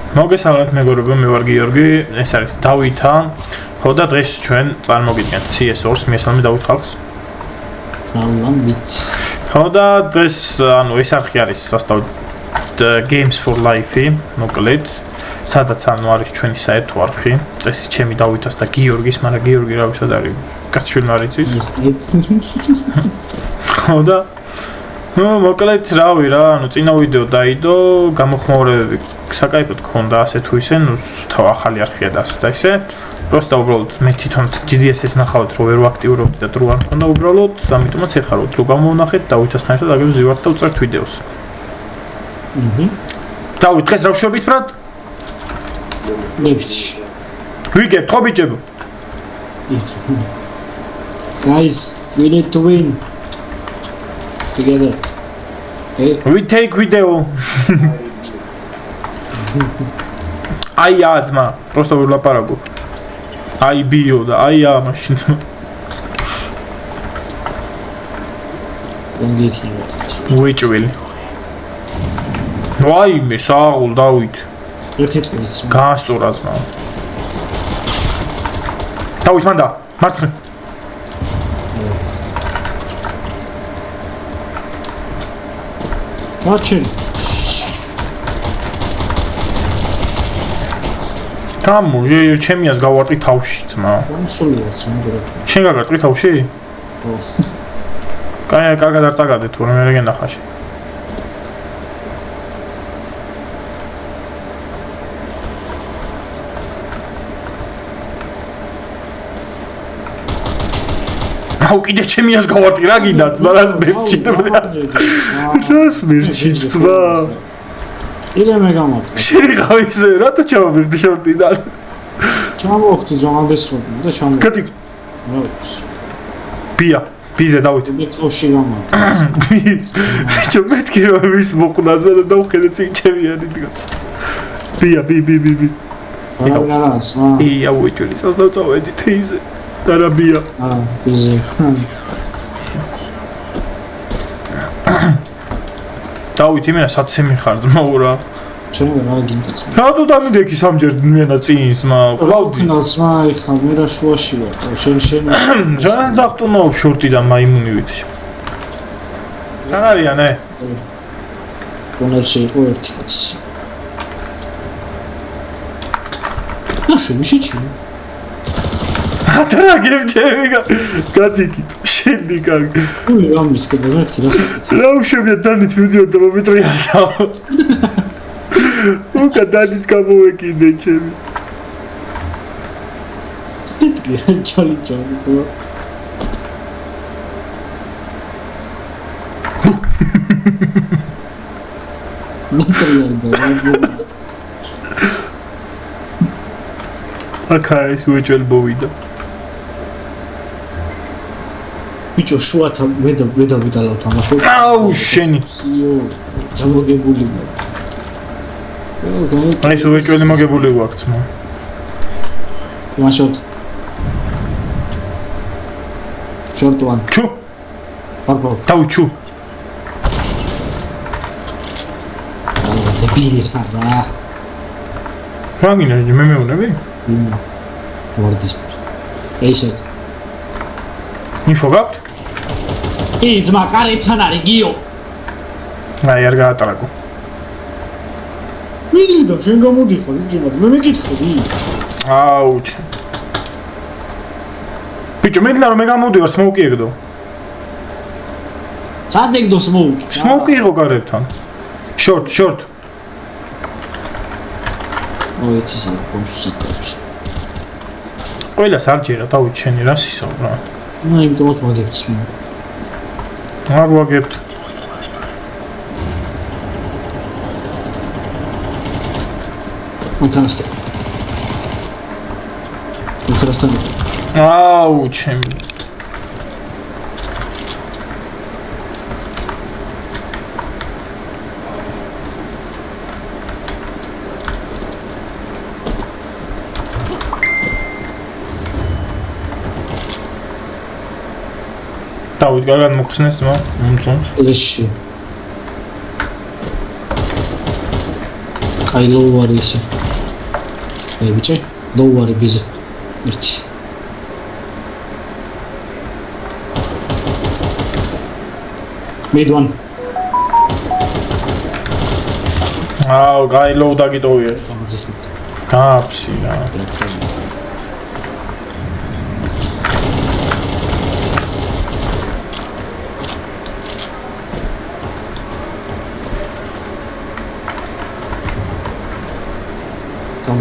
მოგესალმებით მეგობრებო, მე ვარ გიორგი, ეს არის დავითა. ხო და დღეს ჩვენ წარმოგიდგენთ CS2-ს, მიესალმე დავით ხალხს. სალამით. ხო და დღეს ანუ ეს არხი არის სასწავლო Games for Life-ი, მოკლედ, სადაც ანუ არის ჩვენი საერთო არხი. წესით ჩემი დავითას და გიორგის, მაგრამ გიორგი რა ვისად არის? კაცშვილი არ იცის? ხო და მოკლედ რავი რა, ანუ წინა ვიდეო დაიდო, გამოხმაურებები საკაიფოდ გქონდა ასე თუ ისე, ნუ თავ ახალი არხია და ასე და ისე. Просто უბრალოდ მე თვითონ GDS-ს ნახავთ, რომ ვერ ვაქტიურობდი და დრო არ მქონდა უბრალოდ, ამიტომაც ეხარავთ, რომ გამოვნახეთ დავითასთან ერთად აგერ ვზივართ და ვწერთ ვიდეოს. დავით, დღეს რა ვშვებით ბრატ? Maybe. ვიგებთ ხო ბიჭებო? It's guys, we need to win together. Hey. We take video. აი აზმა, просто ვლაპარაკო. აი ბიო და აი მაშინ ძმა. ვიჭვილი. ვაი მე საღულ დავით. ერთი თქმით. გასწორა ძმა. დავით მანდა, მარცხნივ. Watching. გამო, ჩემიას გავარტყი თავში ძმა. გამსულია ძმა. შენ გაგარტყი თავში? ხო. კაი, კარგად არ წაგადე თუ მე ვერ გენახაში. აუ კიდე ჩემიას გავარტყი რა გინდა ძმა, რას მერჩით ბრა. რას მერჩით ძმა? ირე მე გამარტყე. შენი ყავისე, რატო ჩავაბერდი შორტიდან? ჩამოვხდი ზოგადესრობი და ჩამოვხდი. გადი. ბია, ბიზე დავით. მე წოში გამარტყე. ბიჭო მეთქი რომ ვის მოყდა ძმა და დავხედე წინ ჩემიანი დგას. ბია, ბი. რა სმა. ია უიჭვილი, სასწავლო წავედი თეიზე. დარაბია. ბიზე. დავით იმენა საცემი ხარ ძმა ურა. ჩემ რა გინდა ძმა. რატო დამიდექი სამჯერ მენა წინს მა კლავდი. რა ძმა ეხა მე რა შუაში ვარ. შენ რას დახტუნავ შორტიდან მაიმუნივით. სან არიანე? კონერში იყო ერთი კაცი. შენ შეჭი. ატრა გემჩები გადიკი. შენი კარგი. ნუ ამის კიდე მეთქი რა. რა უშვებია დანით ვიდეო და მომიტრიალდა. უკა დანით გამოვეკიდე ჩემი. მეთქი ჩალი ზო. მიტრიალდა. აკაი სუეჭელ ბოვიდა. ბიჭო შუათა მე დავიდალავ თამაშობ. აუ შენი. ჩამოგებული მე. აი სუეჭელი მოგებული გვაქვს მა. მაშოთ. შორტوان. ჩუ. პარპო. დაუჩუ. დებილი ხარ რა. რა გინდა მე მეუნები? ვარდის. ეისეთ. ინფო გაქვთ? ძმა კარებთან არის გიო. აი არ გაატარაკო. მიგიდა შენ გამოდიხარ იჯება მე მეკითხები. აუჩ. ბიჭო მე გინდა რომ მე გამოდივარ სმოუკი ეგდო. სად ეგდო სმოუკი? სმოუკი იყო გარებთან. შორტ. ой ეცი კომსიტორი. ყველას არ ჯერა დავით შენი რას ისო რა. ნუ იმიტომაც მაგებთ მე. არ ვაგებთ. მანქანასთან. აუ ჩემი. დავით კარგად მოხსნეს ძმა, მომწონს. ეში. აი low არის ისე. აი ბიჭი, low არის ბიზე. ერთი. Mid one. აუ, გაი low დაგიტოვია. გაფში რა.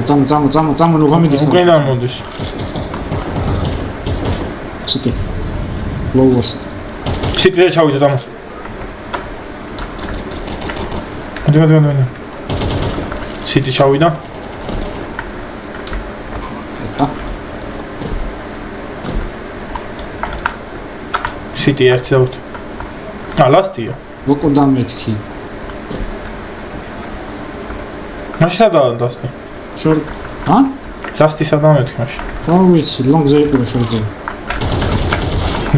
Წამო, ნუ გამიდის. უკრაინიდან მოდის. City. Lowest. City-ზე ჩავიდა წამო. მოდი. City ჩავიდა. City ერთი და ერთი. ლასტია. მოკოდან მეთქი. მაშინ სადაა ლასტი? შორ. ლასტი სადაა მეთქი მაშინ? ჩავიცი, ლონგზე იყო შორზე.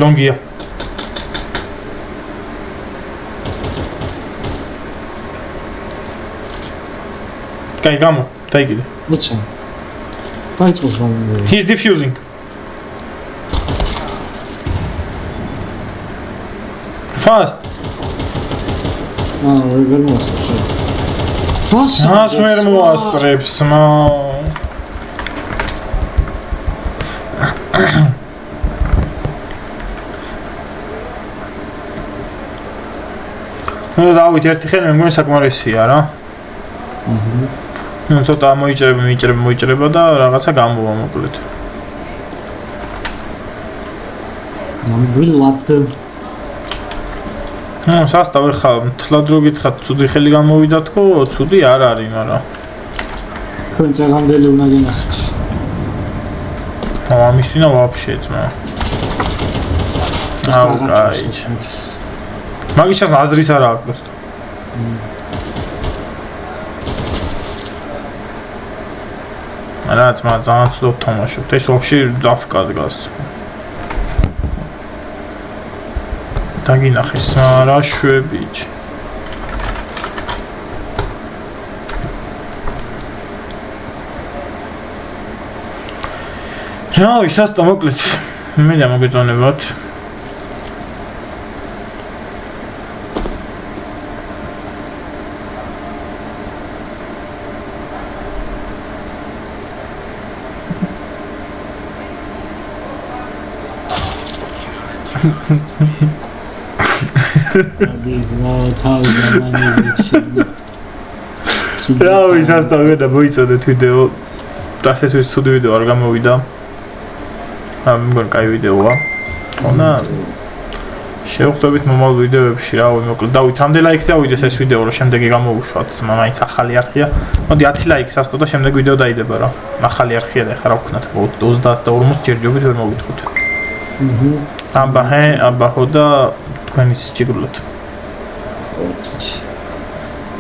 ლონგია. Კაი, გამო, დაიგიდე. მოცა. დაიწყოს რა. He's diffusing. Fast. ვერ მოასწრებს. მას ვერ მოასწრებს, ნუ დავით ერთი ხელი მე მგონი საკმარისია რა. ნუ ცოტა მოიჭრება და რაღაცა გამოვა მოკლედ. ნამდვილად. ნუ სასტავ ხა მთლად რო გითხრათ, ცუდი ხელი გამოვიდა თქო, ცუდი არ არის, მაგრამ თქვენ წაღამდელი უნდა გენახეთ. ამის წინა ვაფშე ძმა. აუ კაი. მაგის ჩას აზრის არა აქვს просто. რაც მაგ ძალიან ცუდად თამაშობთ. ეს ვაფშე დაფკა დგას. დაგინახეს რა შვებიჩ. რა ისას მოკლედ. მე და მოგეწონებათ. რა ისას და მოიწოდეთ ვიდეო. დასეთვის ცუდი ვიდეო არ გამოვიდა. მგონი კაი ვიდეოა. თონა შევხვდებით მომავალ ვიდეოებში რა, მოკლედ დავით ამდე ლაიქზე ავიდეს ეს ვიდეო, რომ შემდეგი გამოვუშვათ, მაინც ახალი არხია. მოდი 10 ლაიქს ასწო და შემდეგ ვიდეო დაიდება რა. ახალი არხია და ეხლა რა ვქნათ, 30 და 40 ჯერჯობით ვერ მოვითხოთ. აბაჰო და თქვენის ჭიგრულად.